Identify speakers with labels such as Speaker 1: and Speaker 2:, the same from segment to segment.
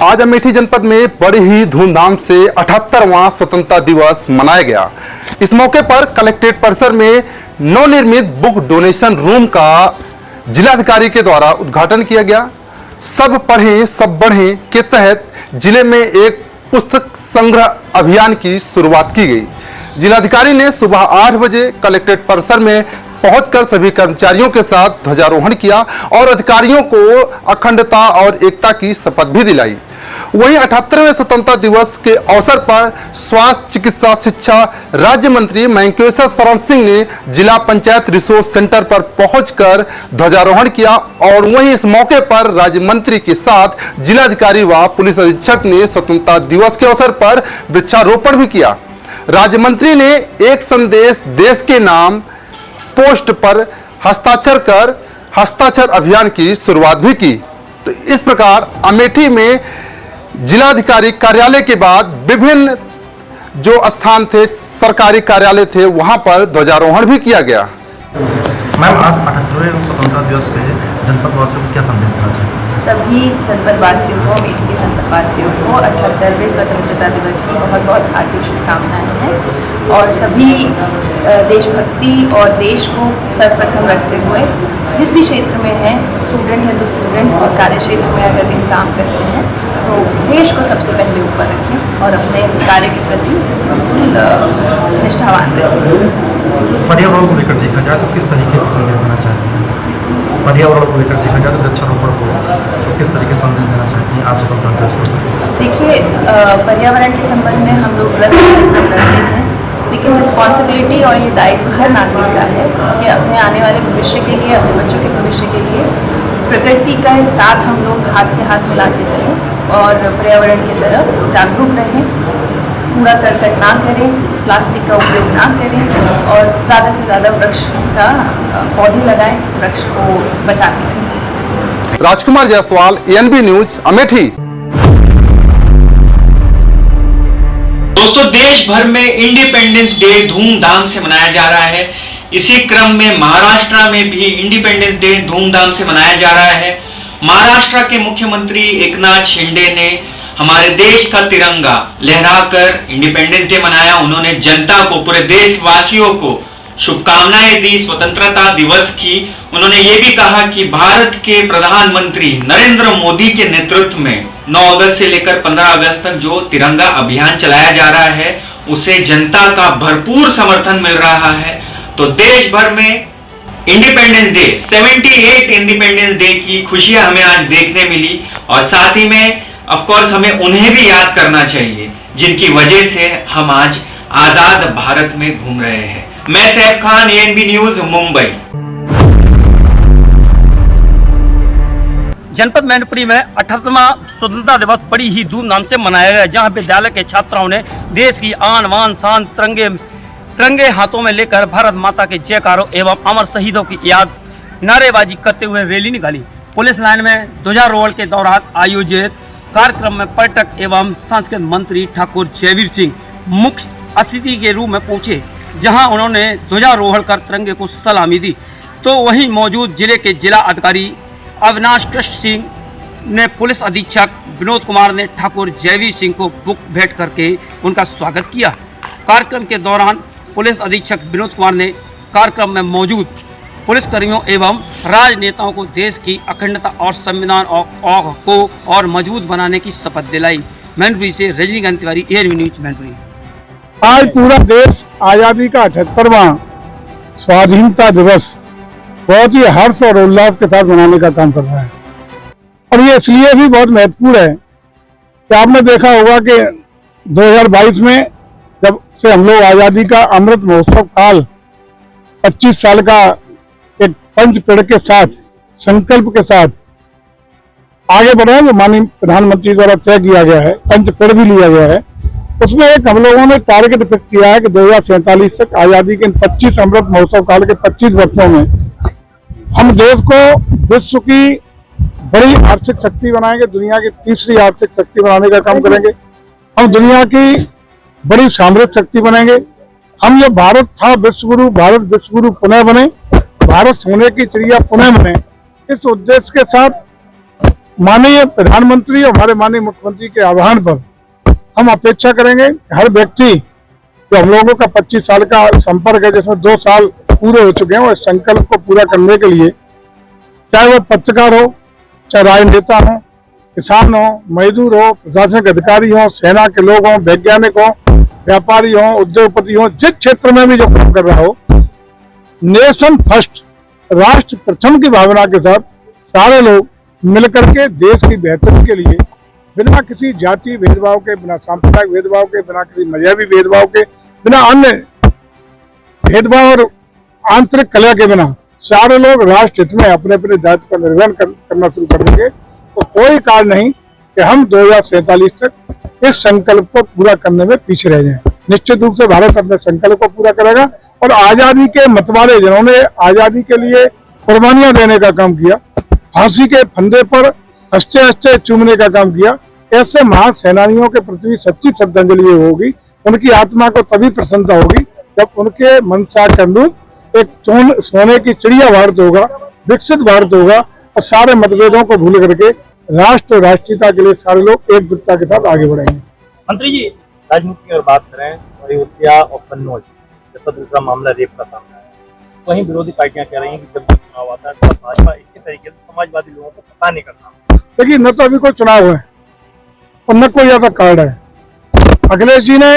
Speaker 1: आज अमेठी जनपद में बड़ी ही धूमधाम से 78वां स्वतंत्रता दिवस मनाया गया। इस मौके पर कलेक्ट्रेट परिसर में नवनिर्मित बुक डोनेशन रूम का जिलाधिकारी के द्वारा उद्घाटन किया गया। सब पढ़ें सब बढ़ें के तहत जिले में एक पुस्तक संग्रह अभियान की शुरुआत की गई। जिलाधिकारी ने सुबह 8 बजे कलेक्ट्रेट परिसर में पहुंचकर सभी कर्मचारियों के साथ ध्वजारोहण किया और अधिकारियों को अखंडता और एकता की शपथ भी दिलाई। वहीं 78वें स्वतंत्रता दिवस के अवसर पर स्वास्थ्य चिकित्सा शिक्षा राज्य मंत्री महेश्वर शरण सिंह ने जिला पंचायत रिसोर्स सेंटर पर पहुंचकर ध्वजारोहण किया और वहीं इस मौके पर राज्य मंत्री के साथ जिलाधिकारी व पुलिस अधीक्षक ने स्वतंत्रता दिवस के अवसर पर वृक्षारोपण भी किया। राज्य मंत्री ने एक संदेश देश के नाम पोस्ट पर हस्ताक्षर कर हस्ताक्षर अभियान की शुरुआत भी की। तो इस प्रकार अमेठी में जिलाधिकारी कार्यालय के बाद विभिन्न जो स्थान थे सरकारी कार्यालय थे वहां पर ध्वजारोहण भी किया गया।
Speaker 2: मैम, आज 78वें स्वतंत्रता दिवस पे जनपद वासियों को क्या संदेश देना चाहिए?
Speaker 3: सभी जनपद वासियों को, अमेठी के जनपद वासियों को 78वें स्वतंत्रता दिवस की बहुत बहुत हार्दिक शुभकामनाएं हैं और सभी देशभक्ति और देश को सर्वप्रथम रखते हुए जिस भी क्षेत्र में है, स्टूडेंट है तो स्टूडेंट और कार्य क्षेत्र में अगर कहीं काम करते हैं तो देश को सबसे पहले ऊपर रखें और अपने कार्य के प्रति बिल्कुल निष्ठावान रहें।
Speaker 2: पर्यावरण को लेकर देखा जाए तो किस तरीके से संदेश देना चाहते हैं? पर्यावरण को लेकर देखा जाए तो वृक्षारोपण को तो किस तरीके से संदेश देना चाहते हैं आज स्वतंत्रता दिवस को?
Speaker 3: देखिए, पर्यावरण के संबंध में हम लोग वृक्षारोपण करते हैं, लेकिन रिस्पॉन्सिबिलिटी और ये दायित्व हर नागरिक का है कि अपने आने वाले भविष्य के लिए, अपने बच्चों के भविष्य के लिए प्रकृति का साथ हम लोग हाथ से हाथ मिला के चलें और पर्यावरण की तरफ जागरूक रहें, कूड़ा करकट ना करें, प्लास्टिक का उपयोग ना करें और ज़्यादा से ज़्यादा वृक्ष का पौधे लगाएं, वृक्ष को बचा के रखें।
Speaker 1: राजकुमार जायसवाल, एएनबी न्यूज, अमेठी।
Speaker 4: दोस्तों, देश भर में इंडिपेंडेंस डे धूमधाम से मनाया जा रहा है। इसी क्रम में महाराष्ट्र में भी इंडिपेंडेंस डे धूमधाम से मनाया जा रहा है। महाराष्ट्र के मुख्यमंत्री एकनाथ शिंदे ने हमारे देश का तिरंगा लहराकर इंडिपेंडेंस डे मनाया। उन्होंने जनता को, पूरे देशवासियों को शुभकामनाएं दी स्वतंत्रता दिवस की। उन्होंने ये भी कहा कि भारत के प्रधानमंत्री नरेंद्र मोदी के नेतृत्व में 9 अगस्त से लेकर 15 अगस्त तक जो तिरंगा अभियान चलाया जा रहा है उसे जनता का भरपूर समर्थन मिल रहा है। तो देश भर में इंडिपेंडेंस डे, 78 इंडिपेंडेंस डे की खुशियां हमें आज देखने मिली और साथ ही में ऑफ कोर्स हमें उन्हें भी याद करना चाहिए जिनकी वजह से हम आज आजाद भारत में घूम रहे हैं। मैं सैफ खान, एएनबी न्यूज, मुंबई।
Speaker 5: जनपद मैनपुरी में 78वां स्वतंत्रता दिवस बड़ी ही धूमधाम से मनाया गया, जहां विद्यालय के छात्राओं ने देश की आन बान शान तिरंगे हाथों में लेकर भारत माता के जयकारों एवं अमर शहीदों की याद नारेबाजी करते हुए रैली निकाली। पुलिस लाइन में ध्वजारोहण के दौरान आयोजित कार्यक्रम में पर्यटक एवं सांस्कृतिक मंत्री ठाकुर जयवीर सिंह मुख्य अतिथि के रूप में पहुंचे, जहां उन्होंने ध्वजारोहण कर तिरंगे को सलामी दी। तो वहीं मौजूद जिले के जिला अधिकारी अविनाश कृष्ण सिंह ने पुलिस अधीक्षक विनोद कुमार ने ठाकुर जयवीर सिंह को बुक भेंट करके उनका स्वागत किया। कार्यक्रम के दौरान पुलिस अधीक्षक विनोद कुमार ने कार्यक्रम में मौजूद पुलिसकर्मियों एवं राजनेताओं को देश की अखंडता और संविधान को और मजबूत बनाने की शपथ दिलाई। मैनपुरी से रजनीकांत तिवारी, एएनबी न्यूज, मैनपुरी।
Speaker 6: आज पूरा देश आज़ादी का 78वां स्वाधीनता दिवस बहुत ही हर्ष और उल्लास के साथ मनाने का काम कर रहा है और ये इसलिए भी बहुत महत्वपूर्ण है कि आपने देखा होगा कि 2022 में जब से हम लोग आज़ादी का अमृत महोत्सव काल 25 साल का एक पंच पेड़ के साथ, संकल्प के साथ आगे बढ़ रहे हैं, जो माननीय प्रधानमंत्री द्वारा तय किया गया है, पंच पेड़ भी लिया गया है। उसमें एक हम लोगों ने टारगेट फिक्स किया है कि 2047 तक आज़ादी के 25 अमृत महोत्सव काल के 25 वर्षों में हम देश को विश्व की बड़ी आर्थिक शक्ति बनाएंगे, दुनिया की तीसरी आर्थिक शक्ति बनाने का काम करेंगे। हम दुनिया की बड़ी सामरिक शक्ति बनेंगे। हम जो भारत था विश्वगुरु, भारत विश्वगुरु पुनः बने, भारत सोने की चिड़िया पुनः बने, इस उद्देश्य के साथ माननीय प्रधानमंत्री और हमारे माननीय मुख्यमंत्री के आह्वान पर हम अपेक्षा करेंगे हर व्यक्ति जो हम लोगों का 25 साल का संपर्क है, जिसमें 2 साल पूरे हो चुके हैं, और इस संकल्प को पूरा करने के लिए चाहे वो पत्रकार हो, चाहे राजनेता हो, किसान हो, मजदूर हो, प्रशासनिक अधिकारी हो, सेना के लोग हो, वैज्ञानिक हो, व्यापारी हो, उद्योगपति हो, जिस क्षेत्र में भी जो काम कर रहा हो, नेशन फर्स्ट, राष्ट्र प्रथम की भावना के साथ सारे लोग मिलकर के देश की बेहतरी के लिए बिना किसी जाति भेदभाव के, बिना सांप्रदायिक भेदभाव के, बिना किसी मजहबी भेदभाव के, बिना अन्य भेदभाव और आंतरिक कलह के बिना सारे लोग राष्ट्र हित में अपने अपने दायित्व का निर्वहन करना शुरू कर देंगे, तो कोई कारण नहीं कि हम 2047 तक इस संकल्प को पूरा करने में पीछे रह जाएं। निश्चित रूप से भारत अपने संकल्प को पूरा करेगा और आजादी के मतवाले जिन्होंने आजादी के लिए कुर्बानियां देने का काम किया, फांसी के फंदे पर हंसते हंसते चूमने का काम किया, ऐसे महान सेनानियों के प्रति सच्ची श्रद्धांजलि होगी। उनकी आत्मा को तभी प्रसन्नता होगी जब उनके मनसा के अनुरूप एक सोने की चिड़िया भारत होगा, विकसित भारत होगा, और सारे मतभेदों को भूल करके राष्ट्र और राष्ट्रीयता के लिए सारे लोग एकजुटता के साथ आगे बढ़ेंगे।
Speaker 2: मंत्री जी, राजनीति की अगर बात करें, अयोध्या और कन्नौज जैसा दूसरा मामला रेप का सामने आया, वहीं विरोधी पार्टियां कह रही हैं कि जब भी चुनाव आता है तो भाजपा इसी तरीके से समाजवादी लोगों को पता नहीं करता।
Speaker 6: देखिए, न तो अभी कोई चुनाव है और न कोई ऐसा कार्ड है। अखिलेश जी ने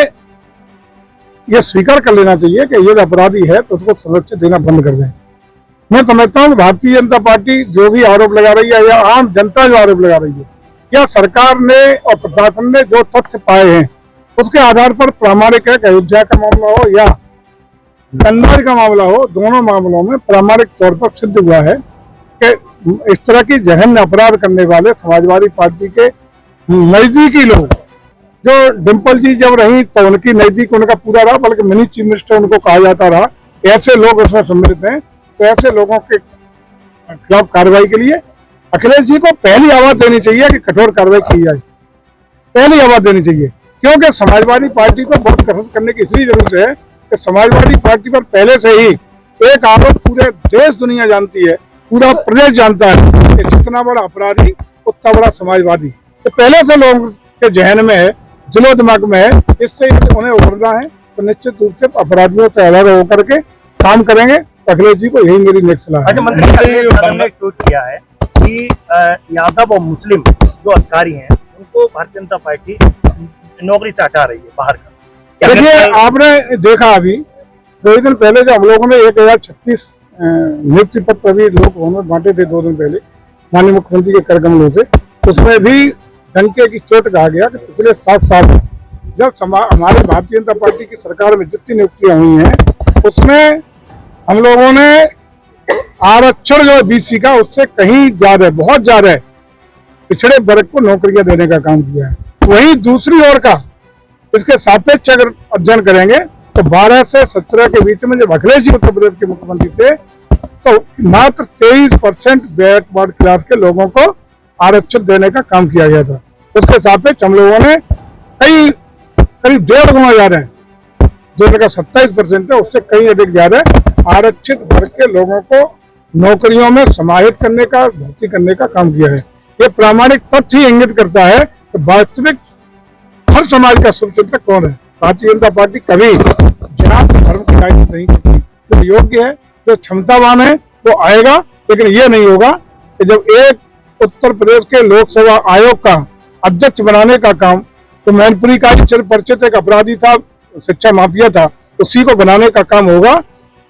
Speaker 6: यह स्वीकार कर लेना चाहिए कि यदि अपराधी है तो उसको संरक्षण देना बंद कर दें। मैं समझता हूँ भारतीय जनता पार्टी जो भी आरोप लगा रही है, या आम जनता जो आरोप लगा रही है, या सरकार ने और प्रशासन ने जो तथ्य पाए हैं उसके आधार पर प्रामाणिक है कि अयोध्या का मामला हो या कन्नौज का मामला हो, दोनों मामलों में प्रामाणिक तौर पर सिद्ध हुआ है कि इस तरह की जघन्य अपराध करने वाले समाजवादी पार्टी के नजदीकी लोग, जो डिम्पल जी जब रही तो उनकी नजदीक उनका पूरा रहा, बल्कि मिनी चीफ मिनिस्टर उनको कहा जाता रहा, ऐसे लोग उसमें सम्मिलित हैं। तो ऐसे लोगों के खिलाफ कार्रवाई के लिए अखिलेश जी को पहली आवाज देनी चाहिए कि कठोर कार्रवाई की जाए, पहली आवाज देनी चाहिए, क्योंकि समाजवादी पार्टी को बहुत कसरत करने की इसलिए जरूरत है कि समाजवादी पार्टी पर पहले से ही एक आरोप पूरे देश दुनिया जानती है, पूरा प्रदेश जानता है कि जितना बड़ा अपराधी उतना बड़ा समाजवादी, तो पहले से लोगों के जहन में है, दिलो दिमाग में है। इससे उन्हें उभरना है तो निश्चित रूप से अपराधियों से अलग होकर के काम करेंगे। अखिलेश जी को यही मेरी नेक्स्ट सलाह है।
Speaker 2: अच्छा मंत्री, ने ट्वीट किया है कि यादव और मुस्लिम जो अधिकारी हैं उनको भारतीय जनता पार्टी नौकरी से हटा रही है बाहर का।
Speaker 6: देखिए, आपने देखा अभी 2 दिन पहले जब हम लोगों ने 1036 नियुक्ति पत्र अभी लोग बांटे थे 2 दिन पहले माननीय मुख्यमंत्री के कर कमलों से, उसमें भी डंके की चोट कहा गया कि पिछले 7 साल जब हमारे भारतीय जनता पार्टी की सरकार में जितनी नियुक्तियां हुई हैं उसमें हम लोगों ने आरक्षण जो बीसी का उससे कहीं ज्यादा, बहुत ज्यादा पिछड़े वर्ग को नौकरियां देने का काम किया है। वहीं दूसरी ओर का इसके सापेक्ष अगर अध्ययन करेंगे तो 12 से 17 के बीच में जब अखिलेश जी उत्तर प्रदेश के मुख्यमंत्री थे तो मात्र 23% बैकवर्ड क्लास के लोगों को आरक्षण देने का काम किया गया था। उसके सापेक्ष हम लोगों ने करीब 1.5 गुना ज्यादा है, जो इनका 27% है उससे कहीं अधिक ज्यादा आरक्षित वर्ग के लोगों को नौकरियों में समाहित करने का, भर्ती करने का काम किया है। ये प्रामाणिक तथ्य ही इंगित करता है कि वास्तविक हर समाज का शुभचिंतक कौन है। भारतीय जनता पार्टी कभी जात धर्म की राजनीति नहीं करती। जो योग्य है, जो क्षमतावान है वो आएगा, लेकिन ये नहीं होगा कि जब एक उत्तर प्रदेश के लोकसेवा आयोग का अध्यक्ष बनाने का काम, तो मैनपुरी का परिचित एक अपराधी था, शिक्षा माफिया था, उसी को बनाने का काम होगा,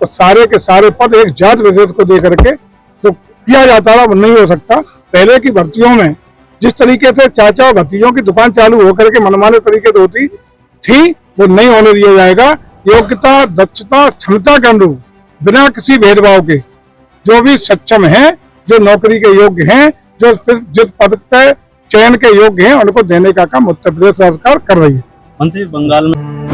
Speaker 6: तो सारे के सारे पद एक जात विशेष को दे करके जो किया जाता था वो नहीं हो सकता। पहले की भर्तियों में जिस तरीके से चाचा और भतीजों की दुकान चालू होकर के मनमाने तरीके से होती थी वो नहीं होने दिया जाएगा। योग्यता, दक्षता, क्षमता के अनुरूप बिना किसी भेदभाव के जो भी सक्षम हैं, जो नौकरी के योग्य हैं, जो जिस पद पे चयन के योग्य हैं, उनको देने का काम उत्तर प्रदेश सरकार कर रही है।
Speaker 5: मंत्री, बंगाल में